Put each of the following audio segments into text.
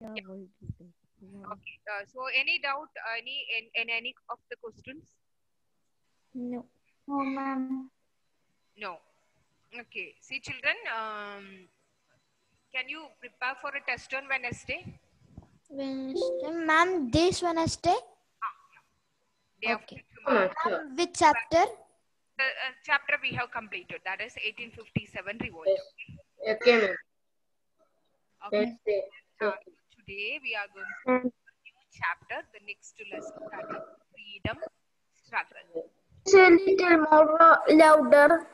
Yeah. Okay. So any doubt, in any of the questions? No. Oh, ma'am. No. Okay. See, children, can you prepare for a test on Wednesday? Wednesday. Ma'am, this Wednesday? Day after Okay. tomorrow. Sure. Which chapter? The chapter we have completed, that is 1857 revolt. Yes. Okay, ma'am. Okay. Wednesday. Okay. Today we are going to a new chapter, the next lesson, that is freedom struggle. Say little more louder.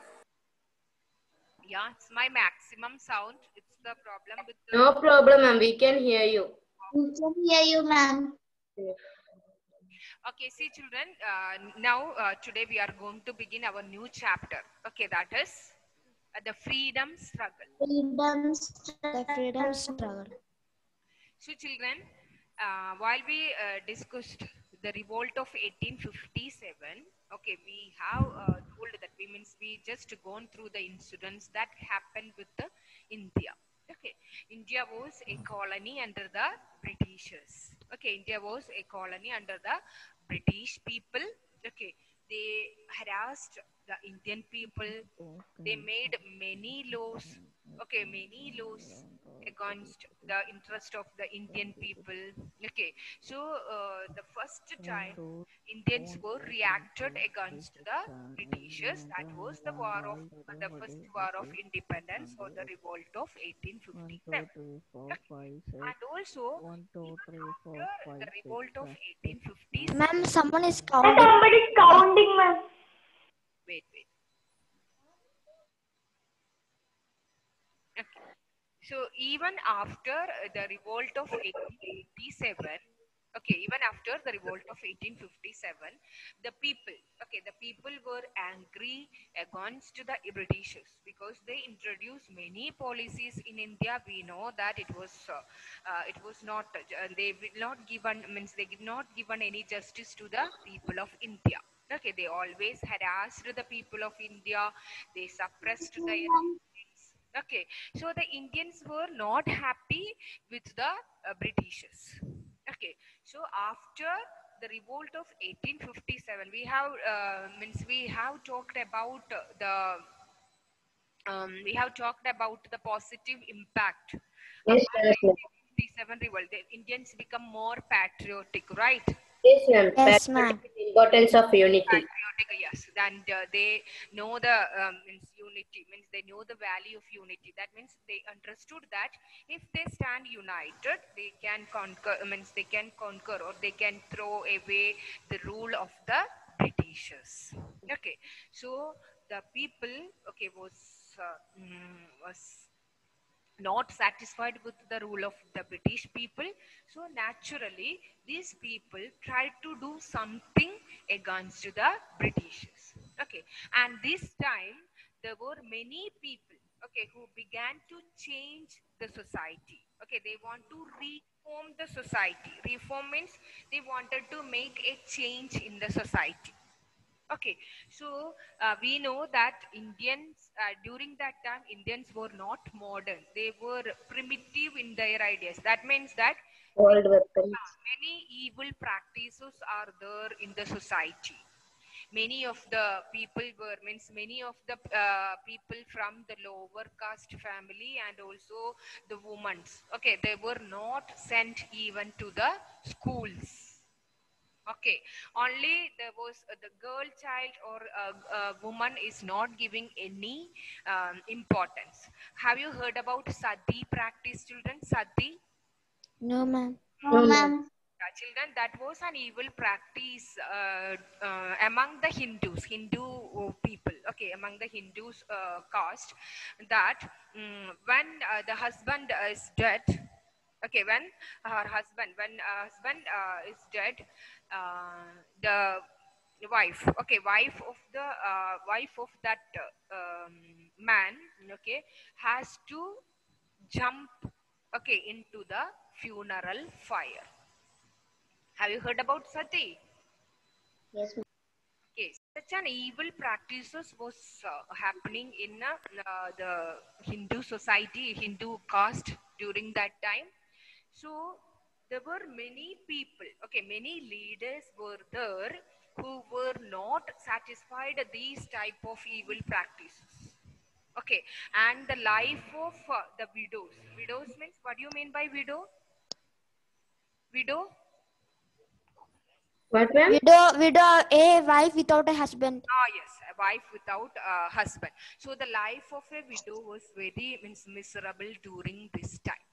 Yeah, it's my maximum sound. It's the problem with the. No problem, ma'am. We can hear you. We can hear you, ma'am. Okay, see, children. Now today we are going to begin our new chapter. Okay, that is the freedom struggle. Freedom The freedom struggle. So, children, while we discussed the revolt of 1857, okay, we have told that we just gone through the incidents that happened with the India. Okay, India was a colony under the Britishers. Okay, India was a colony under the British people. Okay, they harassed the Indian people. They made many laws. Okay, many laws against the interest of the Indian people. Okay, so the first time Indians were reacted against the Britishers. That was the war of the first war of independence or the revolt of 1857. Okay. And also, even after the revolt of 1857, Ma'am, someone is counting. Somebody's counting, ma'am. wait. Okay. So even after the revolt of 1857, okay, even after the revolt of 1857, the people were angry against the Britishers because they introduced many policies in India. We know that it was not they will not given means they did not given any justice to the people of India. Okay, they always harassed the people of India. They suppressed their feelings. Okay, so the Indians were not happy with the Britishers. Okay, so after the revolt of 1857, we have talked about we have talked about the positive impact of Yes, the yes, ma'am. 1857 revolt. The Indians become more patriotic, right? Yes, ma'am. Yes, ma'am. Importance of unity. Patriotic, yes, and they know the means unity, means they know the value of unity. That means they understood that if they stand united, they can conquer, means they can conquer or they can throw away the rule of the Britishers. Okay, so the people, okay, was not satisfied with the rule of the British people. So naturally, these people tried to do something against the Britishers. Okay, and this time there were many people, okay, who began to change the society. Okay, they want to reform the society. Reform means they wanted to make a change in the society. Okay, so we know that Indians during that time Indians were not modern; they were primitive in their ideas. That means that Old weapons. many evil practices are there in the society. Many of the people were many of the people from the lower caste family and also the women's. Okay, they were not sent even to the schools. Okay, only there was the girl child or woman is not giving any importance. Have you heard about sati practice, children? Sati? No, ma'am. No, ma'am. Children, that was an evil practice among the Hindu people. Okay, among the Hindus caste, that when the husband is dead, okay, when husband is dead, the wife, okay, wife of that man, okay, has to jump, okay, into the funeral fire. Have you heard about sati? Yes, ma'am. Okay, such an evil practices was happening in the Hindu society, Hindu caste during that time. So there were many people, okay, many leaders were there who were not satisfied with these type of evil practices. Okay, and the life of the widows. Widows means, what do you mean by widow? Widow? What, ma'am? Widow, a wife without a husband. Ah, yes, a wife without a husband. So the life of a widow was very miserable during this time.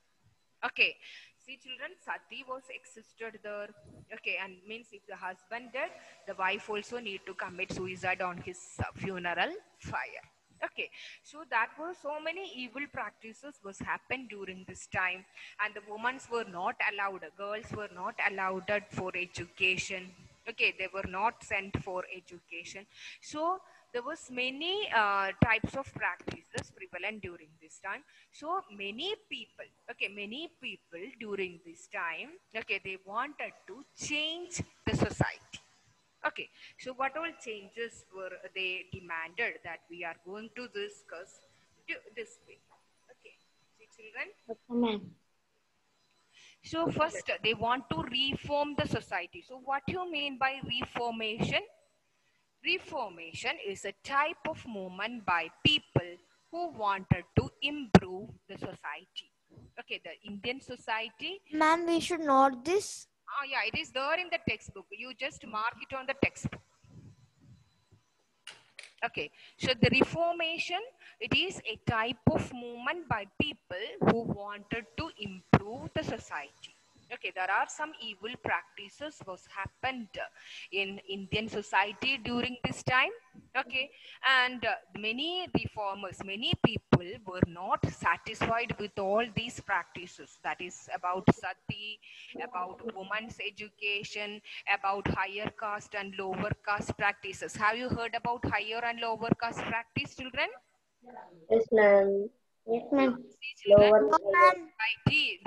Okay, see children, sati was existed there. Okay, and means if the husband dead, the wife also need to commit suicide on his funeral fire. Okay, so that was so many evil practices was happened during this time, and the women were not allowed, girls were not allowed for education. Okay, they were not sent for education. So there was many types of practices prevalent during this time. So many people, okay, many people during this time, okay, they wanted to change the society. Okay, so what all changes were they demanded that we are going to discuss this way. Okay, see children. Okay, ma'am. So first they want to reform the society. So what do you mean by reformation? Reformation is a type of movement by people who wanted to improve the society. Okay, the Indian society. Ma'am, we should note this. Yeah, it is there in the textbook. You just mark it on the textbook. Okay, so the Reformation, it is a type of movement by people who wanted to improve the society. Okay, there are some evil practices was happened in Indian society during this time. Okay, and many reformers, many people were not satisfied with all these practices. That is about sati, about women's education, about higher caste and lower caste practices. Have you heard about higher and lower caste practice, children? Yes, ma'am. Yes, ma'am. See, children, Lower. No, ma'am.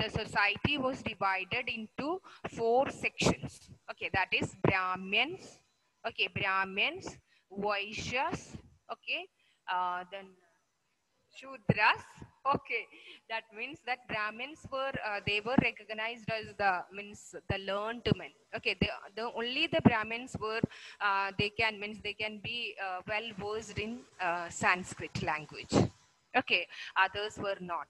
the society was divided into 4 sections. Okay, that is Brahmins, okay, Brahmins, Vaishyas, okay, then Shudras. Okay, that means that Brahmins were they were recognized as the means the learned men. Okay, the only the Brahmins were they can be well versed in Sanskrit language. Okay, others were not.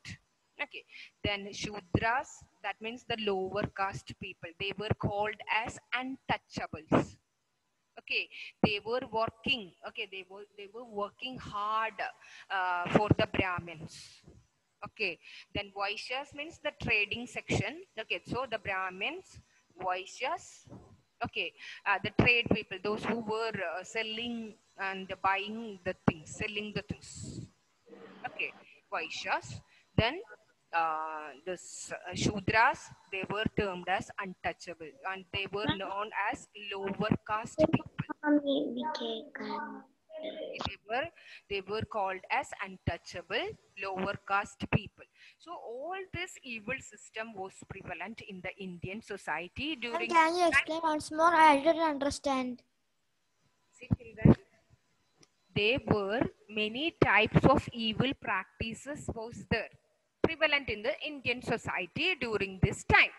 Okay, then Shudras, that means the lower caste people. They were called as untouchables. Okay, they were working. Okay, they were working hard for the Brahmins. Okay, then Vaishyas means the trading section. Okay, so the Brahmins, Vaishyas. Okay, the trade people, those who were selling and buying the things, selling the things. Okay, Vaishyas. Then this Shudras, they were termed as untouchable, and they were known as lower caste people. Mommy, we can. They were called as untouchable, lower caste people. So all this evil system was prevalent in the Indian society Ma'am, during can you explain once more? I didn't understand. See, children, there were many types of evil practices was there prevalent in the Indian society during this time.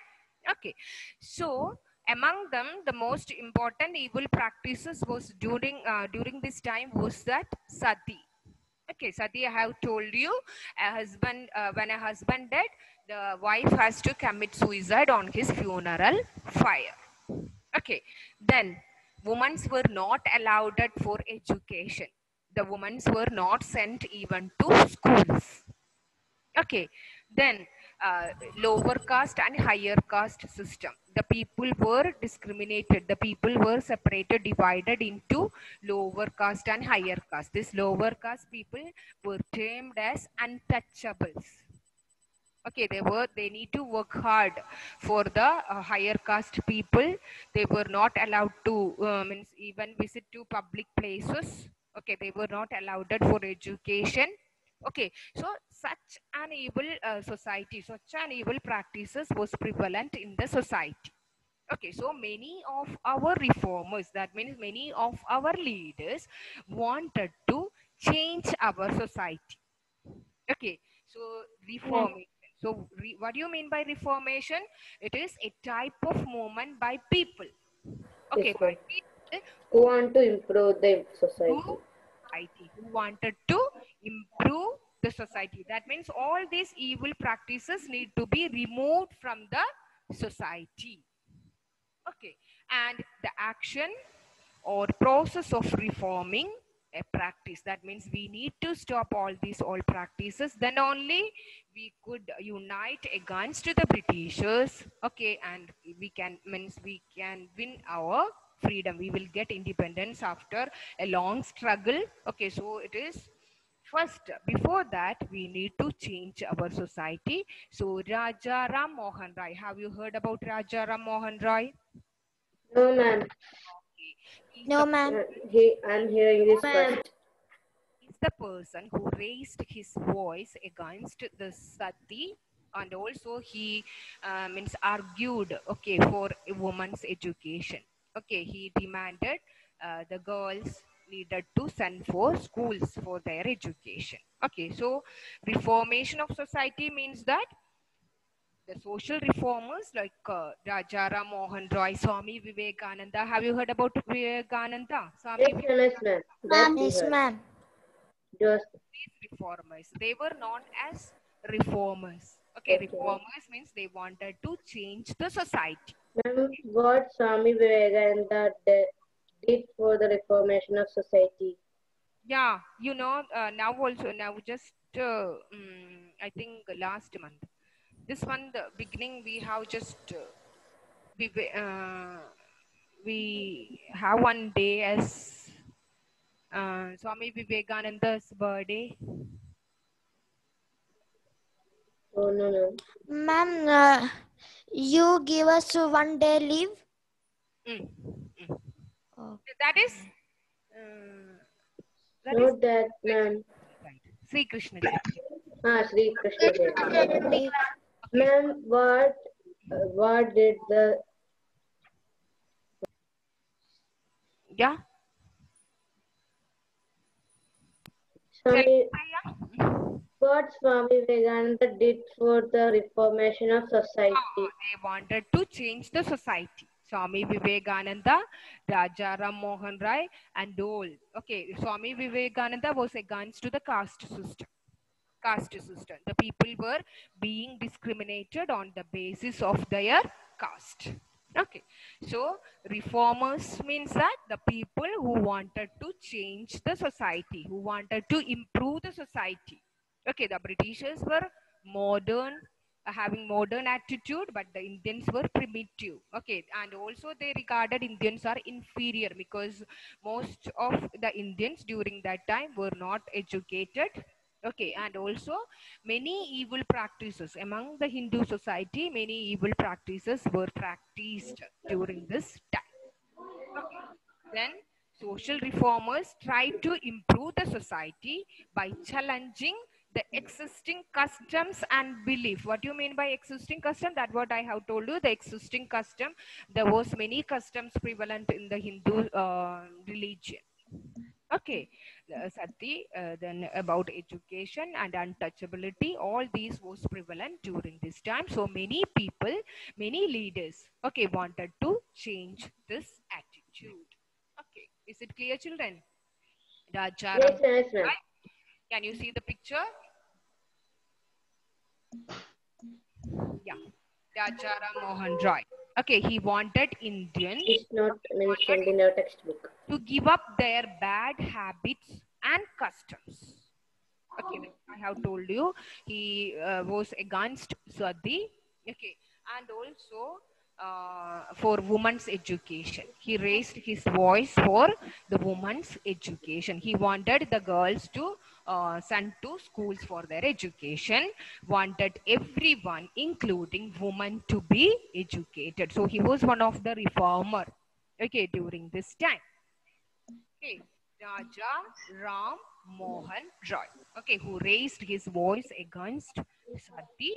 Okay, so among them, the most important evil practices was during this time was that sati. Okay, sati, I have told you, a husband when a husband dead, the wife has to commit suicide on his funeral fire. Okay, then women were not allowed for education. The women were not sent even to schools. Okay, then lower caste and higher caste system. The people were discriminated. The people were separated, divided into lower caste and higher caste. This lower caste people were termed as untouchables. Okay, they need to work hard for the higher caste people. They were not allowed to means even visit to public places. Okay, they were not allowed for education. Okay, so such an evil society, such an evil practices was prevalent in the society. Okay, so many of our reformers, that means many of our leaders wanted to change our society. Okay, so reformation. So what do you mean by reformation? It is a type of movement by people. Okay, Yes, by ma'am. people Who want to improve the society? who wanted to improve the society. That means all these evil practices need to be removed from the society. Okay, and the action or process of reforming a practice, that means we need to stop all these old practices, then only we could unite against the Britishers. Okay, and we can win our freedom. We will get independence after a long struggle. Okay, so it is first, before that, we need to change our society. So Raja Ram Mohan Rai, have you heard about Raja Ram Mohan Rai? No, ma'am. He's No, the, ma'am. I'm hearing this first. he's the person who raised his voice against the sati, and also he means argued, okay, for a woman's education. Okay, he demanded the girls needed to send for schools for their education. Okay, so reformation of society means that the social reformers like Rajaram Mohan Roy, Swami Vivekananda. Have you heard about Vivekananda? Yes, ma'am. That we Yes, heard. These ma'am. reformers, they were known as reformers. Okay, Okay. reformers means they wanted to change the society. Ma'am, what Swami Vivekananda did for the reformation of society? Yeah, you know, now just I think last month, this month beginning we have just we have one day as Swami Vivekananda's birthday. Oh, no. Ma'am, you give us 1 day leave? Mm, mm. Oh. That is Not that, ma'am. right. Sri Krishna Jayanti. Sri Krishna Jayanti. Ma'am, what did the Yeah. Swami, what Swami Vivekananda did for the reformation of society? They wanted to change the society. Swami Vivekananda, Raja Ram Mohan Rai, and all. Okay, Swami Vivekananda was against the caste system. The people were being discriminated on the basis of their caste. Okay, so reformers means that the people who wanted to change the society, who wanted to improve the society. Okay, the Britishers were modern, having modern attitude, but the Indians were primitive. Okay, and also they regarded Indians are inferior because most of the Indians during that time were not educated. Okay, and also many evil practices among the Hindu society, many evil practices were practiced during this time. Okay. Then social reformers tried to improve the society by challenging the existing customs and belief. What do you mean by existing custom? That's what I have told you. The existing custom, there was many customs prevalent in the Hindu religion. Okay, Sati, then about education and untouchability, all these was prevalent during this time. So many people, many leaders, okay, wanted to change this attitude. Okay, is it clear, children? Rajaram, Yes, ma'am. can you see the picture? Yeah, Rajaram Mohan Roy. Okay, he wanted Indians It's not mentioned in our textbook. to give up their bad habits and customs. Okay, I have told you he was against Sati. Okay, and also for women's education. He raised his voice for the women's education. He wanted the girls to send to schools for their education, wanted everyone, including women, to be educated. So he was one of the reformer, okay, during this time. Okay, Raja Ram Mohan Roy, okay, who raised his voice against Sati,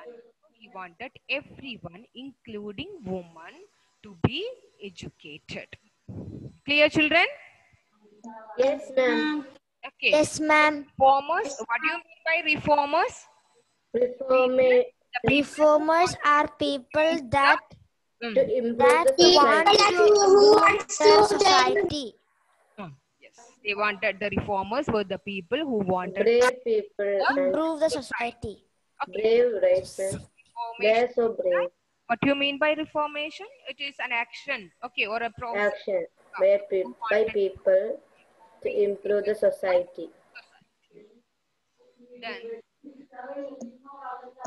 and he wanted everyone, including women, to be educated. Clear, children? Yes, ma'am. Okay. Yes, ma'am. Reformers. What do you mean by reformers? Reformers are people that Mm. To improve the want society. to improve the society. Yes, they wanted the reformers were the people who wanted Brave people and Improve the society. okay. brave, right, ma'am? They Reformation. are so brave. What do you mean by reformation? It is an action, okay, or a process. Action by people to improve the society. Then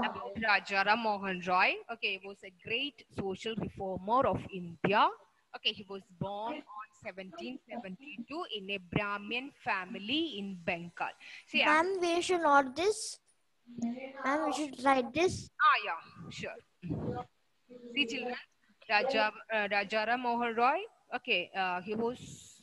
about Rajaram Mohan Roy. Okay, he was a great social reformer of India. Okay, he was born on 1772 in a Brahmin family in Bengal. See, Ma'am, we should note this. Ma'am, we should write this. yeah, sure. See, children, Rajaram Mohan Roy. Okay, he was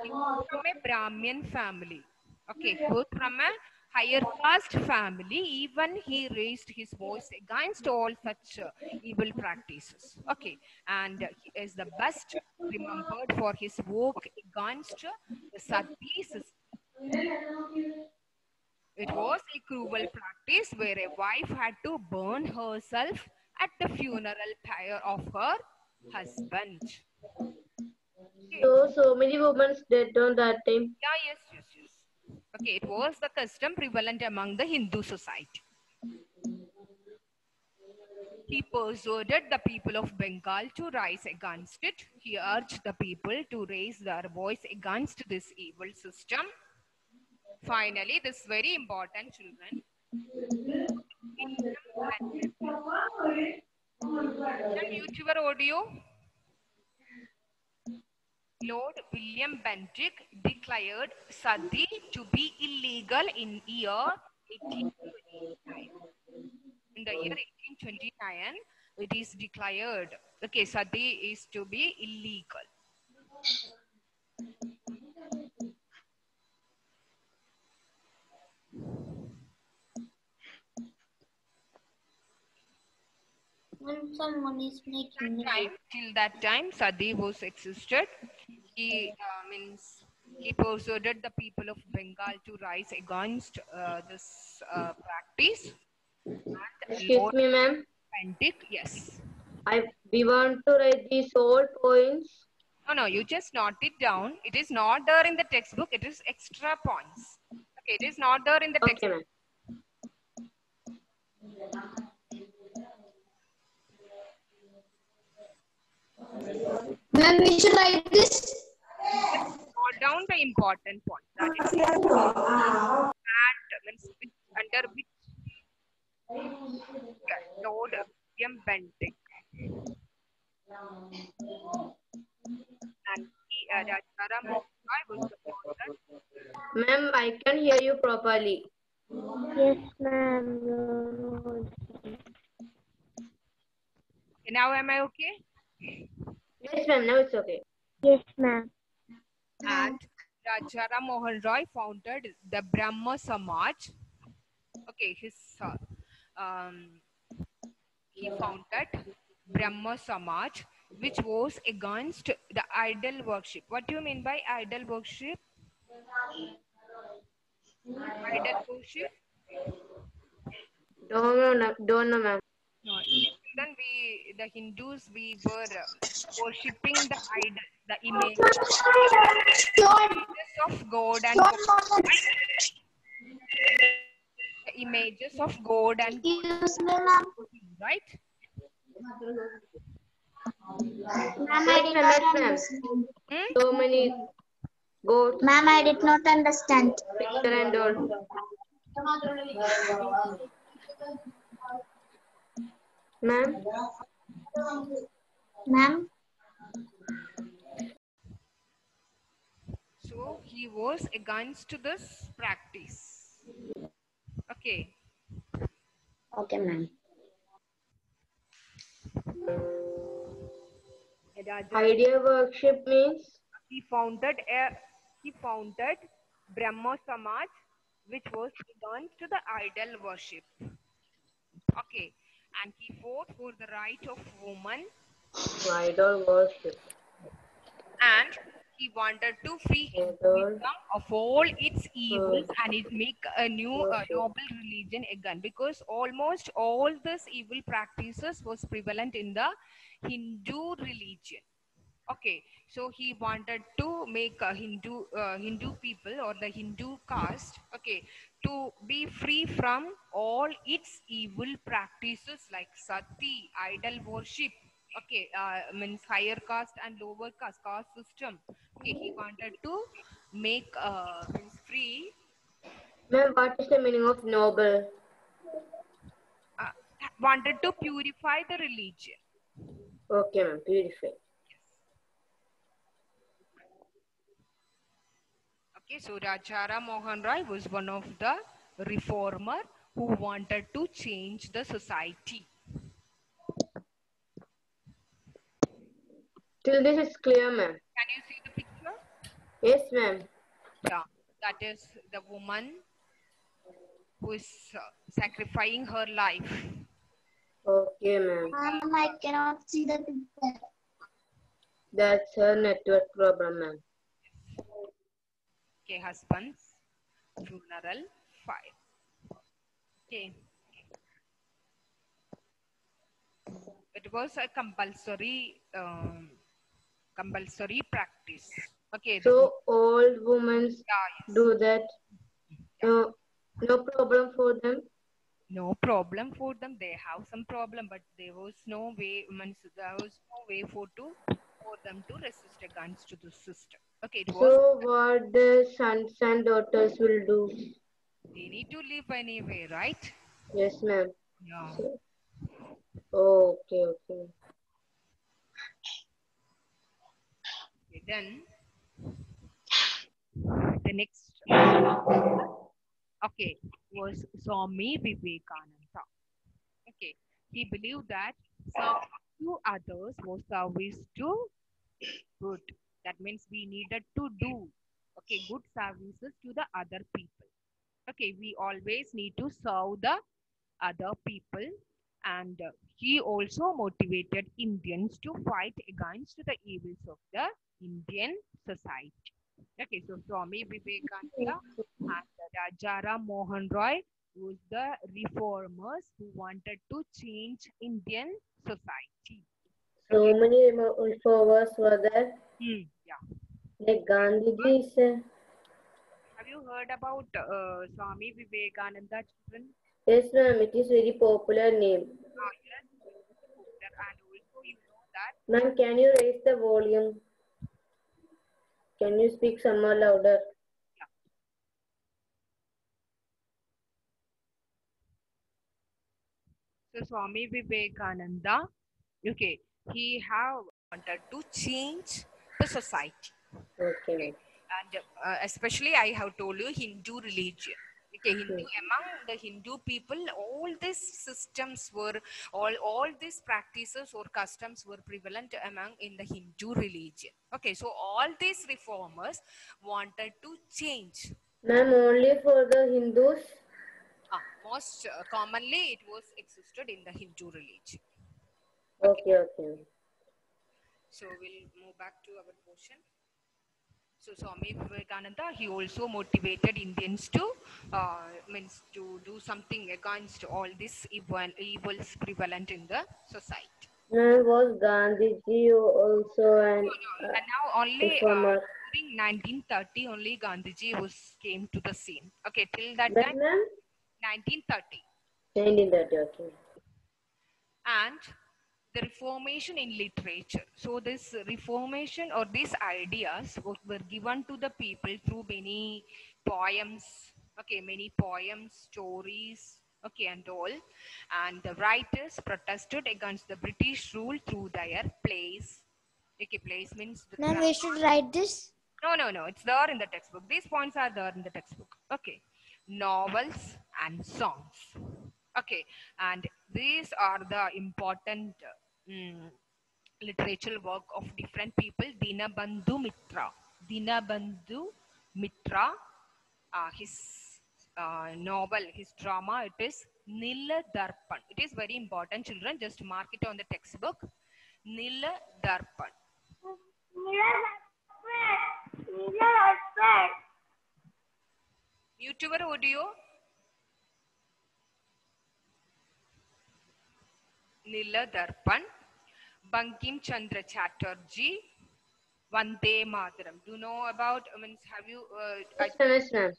from a Brahmin family. Okay, he was from a higher caste family. Even he raised his voice against all such evil practices. Okay, and he is the best remembered for his work against the Sati system. It was a cruel practice where a wife had to burn herself at the funeral pyre of her husband. So many women dead on that time. Yeah, yes. Okay, it was the custom prevalent among the Hindu society. He persuaded the people of Bengal to rise against it. He urged the people to raise their voice against this evil system. Finally, this very important, children. Can mute your audio? Lord William Bentinck declared Sati to be illegal in year 1829. In the year 1829, it is declared, okay, Sati is to be illegal. When someone is making Till that time, Sati was existed. He he persuaded the people of Bengal to rise against this practice. And Excuse me, ma'am. Bentinck, yes. We want to write these all points. No, you just note it down. It is not there in the textbook. It is extra points. Okay, it is not there in the textbook. Okay, ma'am. Ma'am, we should write this. Note down the important points. That is means under which Lord William Bentinck. And Rajaram Mohan Roy was the founder. Ma'am, I can hear you properly. Yes, ma'am. Now am I okay? Yes, ma'am. Now it's okay. Yes, ma'am. And Rajaram Mohan Roy founded the Brahma Samaj. Okay, he founded Brahma Samaj, which was against the idol worship. What do you mean by idol worship? Idol worship? Don't know, ma'am. No, then the Hindus, we were worshipping the idol, the images of God and God, the images of God and God, right? Ma'am, I did not understand. So many goats, Ma'am, I did not understand. picture and all. Ma'am? Ma'am? So he was against this practice. Okay. Okay, ma'am. Idol worship means? He founded Brahma Samaj, which was against the idol worship. Okay. And he fought for the right of women. Idol worship. And He wanted to free Hold on. Hinduism of all its evils Oh. and it make a new Oh, shit. noble religion again, because almost all these evil practices was prevalent in the Hindu religion. Okay, so he wanted to make a Hindu people or the Hindu caste, okay, to be free from all its evil practices like sati, idol worship, okay, means higher caste and lower caste system. Okay, he wanted to make means free, Ma'am, what is the meaning of noble? uh, wanted to purify the religion. Okay, ma'am. Beautiful. Okay, so Rajara Mohan Roy was one of the reformer who wanted to change the society. Till this is clear, ma'am. Can you see the picture? Yes, ma'am. Yeah, that is the woman who is sacrificing her life. Okay, ma'am. Ma'am, I cannot see the picture. That's her network problem, ma'am. Okay, husband's funeral fire. Okay. It was a compulsory practice. Okay. So old women yes. do that. No, no problem for them. No problem for them. They have some problem, but there was no way. There was no way for them to resist against the system. Okay, it was. So what the sons and daughters will do? They need to live anyway, right? Yes, ma'am. Yeah. So, okay, okay. Okay, then the next, okay, was Swami Vivekananda. Okay, he believed that service to others was service to good. That means we needed to do, okay, good services to the other people. Okay, we always need to serve the other people, and he also motivated Indians to fight against the evils of the Indian society. Okay, so Swami Vivekananda and Rajara Mohan Roy was the reformers who wanted to change Indian society. So many reformers were there. Yeah. Like Gandhiji is. Have you heard about Swami Vivekananda, children? Yes, ma'am. It is very popular name. Yes, and also you know that. Ma'am, can you raise the volume? Can you speak some more louder? So Swami Vivekananda, okay, he have wanted to change the society. Okay. And especially I have told you Hindu religion. Okay, among the Hindu people, all these systems were, all these practices or customs were prevalent among in the Hindu religion. Okay, so all these reformers wanted to change. Ma'am, only for the Hindus? Most commonly it was existed in the Hindu religion. Okay. So we'll move back to our portion. So Swami Vivekananda, he also motivated Indians to do something against all these evils prevalent in the society. Ma'am, was Gandhiji also an And now only reformer? during 1930 only Gandhiji came to the scene. Okay, till that But time, ma'am? 1930. 1930, okay. And the reformation in literature. So this reformation or these ideas were given to the people through many poems, okay, many poems, stories, okay, and all. And the writers protested against the British rule through their plays. Okay, plays means the Then we should write this. No, it's there in the textbook. These points are there in the textbook. Okay, novels and songs. Okay, and these are the important literature work of different people. Dinabandhu Mitra, his novel, his drama, it is Nila Darpan. It is very important, children. Just mark it on the textbook. Nila Darpan. Mute your audio. Nila Darpan, Bankim Chandra Chatterjee, Vande Mataram. Do you know about, have you, Yes, ma'am.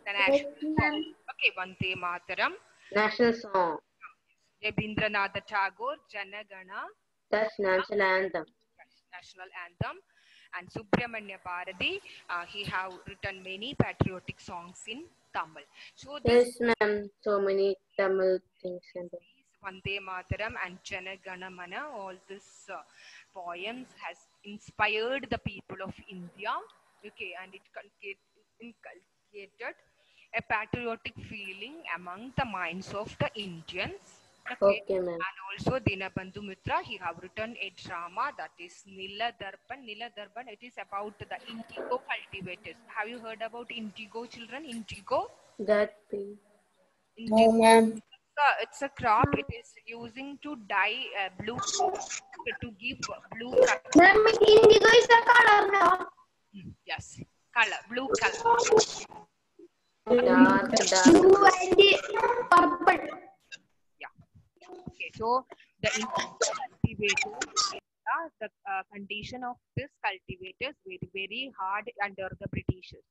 the national song? Okay, Vande Mataram. National song. Rabindranath Tagore, Jana Gana. That's national anthem. National anthem. And Subramanya Bharati, he have written many patriotic songs in Tamil. So this Yes, ma'am. So many Tamil things. Vande Mataram and Jana Gana Mana, all these poems has inspired the people of India. Okay, and it inculcated a patriotic feeling among the minds of the Indians. Okay, ma'am. And also Dinabandhu Mitra, he have written a drama that is Nila Darpan. Nila Darpan, it is about the indigo cultivators. Have you heard about indigo, children? Indigo? That be. No, ma'am. It's a crop. It is using to dye blue to give blue color. Ma'am, indigo is a color now. Yes, color, blue color. Dark. Blue and purple. Okay, so the cultivators, the condition of this cultivators were very hard under the Britishers.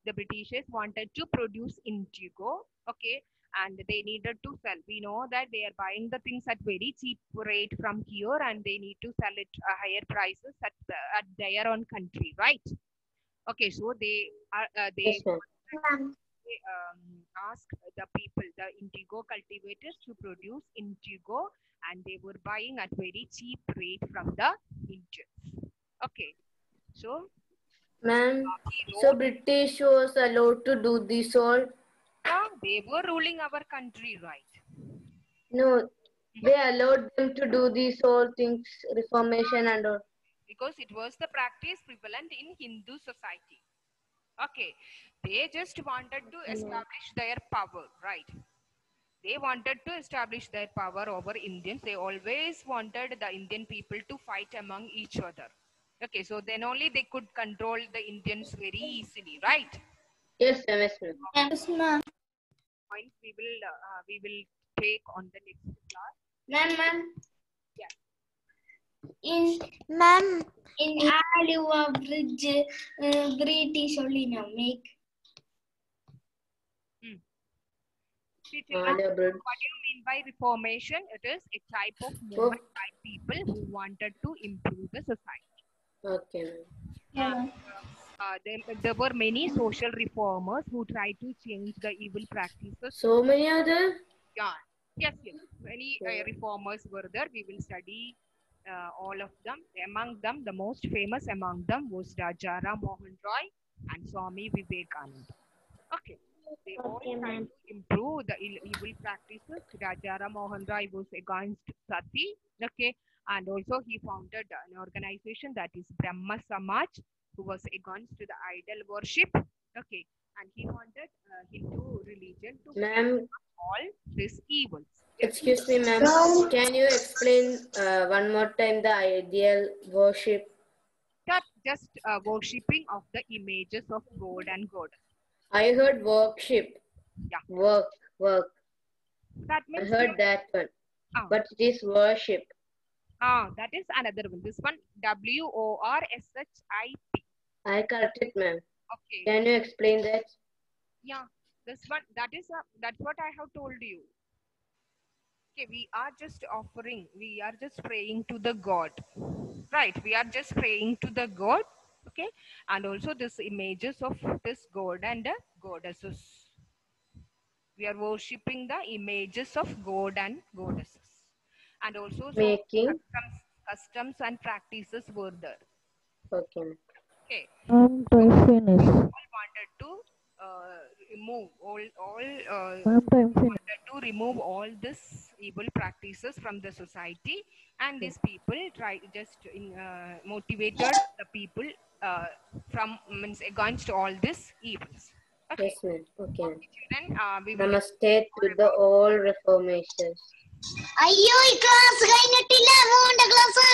The Britishers wanted to produce indigo, okay, and they needed to sell. We know that they are buying the things at very cheap rate from here, and they need to sell it at higher prices at their own country, right? Okay, so they Yes, ma'am. asked the people, the indigo cultivators, to produce indigo, and they were buying at very cheap rate from the Indians. Okay, so Ma'am, so British was allowed to do this all? yeah, they were ruling our country, right? No, they allowed them to do these all things, reformation and all. Because it was the practice prevalent in Hindu society. Okay, they just wanted to establish their power, right? They wanted to establish their power over Indians. They always wanted the Indian people to fight among each other. Okay, so then only they could control the Indians very easily, right? Yes, ma'am. Yes, ma'am. Yes, ma'am. Points we will take on the next class. Ma'am, Yes. in Aliwa Bridge, British only now make. See, children, what do you mean by reformation? It is a type of movement by people who wanted to improve the society. Okay, ma'am. There were many social reformers who tried to change the evil practices. So many other? Yeah. Yes. Many reformers were there. We will study all of them. Among them, the most famous among them was Rajaram Mohan Roy and Swami Vivekananda. Okay. They all tried to improve the evil practices. Rajaram Mohan Roy was against Sati. Okay. And also he founded an organization that is Brahma Samaj, who was against the idol worship. Okay. And he wanted Hindu religion to Ma'am, all these evils. excuse me, ma'am. Can you explain one more time the ideal worship? That just worshipping of the images of God and goddess. I heard worship. Yeah. Work. That I means heard that one. Ah. But it is worship. That is another one. This one WORSHIP. I corrected, ma'am. Okay. Can you explain that? Yeah. This one, that's what I have told you. Okay, we are just praying to the God. Right, we are just praying to the God. Okay, and also this images of this God and goddesses. We are worshipping the images of God and goddesses. And also Making. customs and practices were there. Okay, ma'am. Okay. I'm to finish. All wanted to remove remove all this evil practices from the society, and these people motivated the people from against all these evils. Okay. Yes, ma'am. Okay, ma'am. Then we will Namaste to the all reformations. അയ്യോ ഈ class കഴിഞ്ഞിട്ടില്ല. മോണ്ട class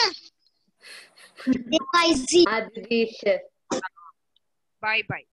MIC. Adisha. Bye bye.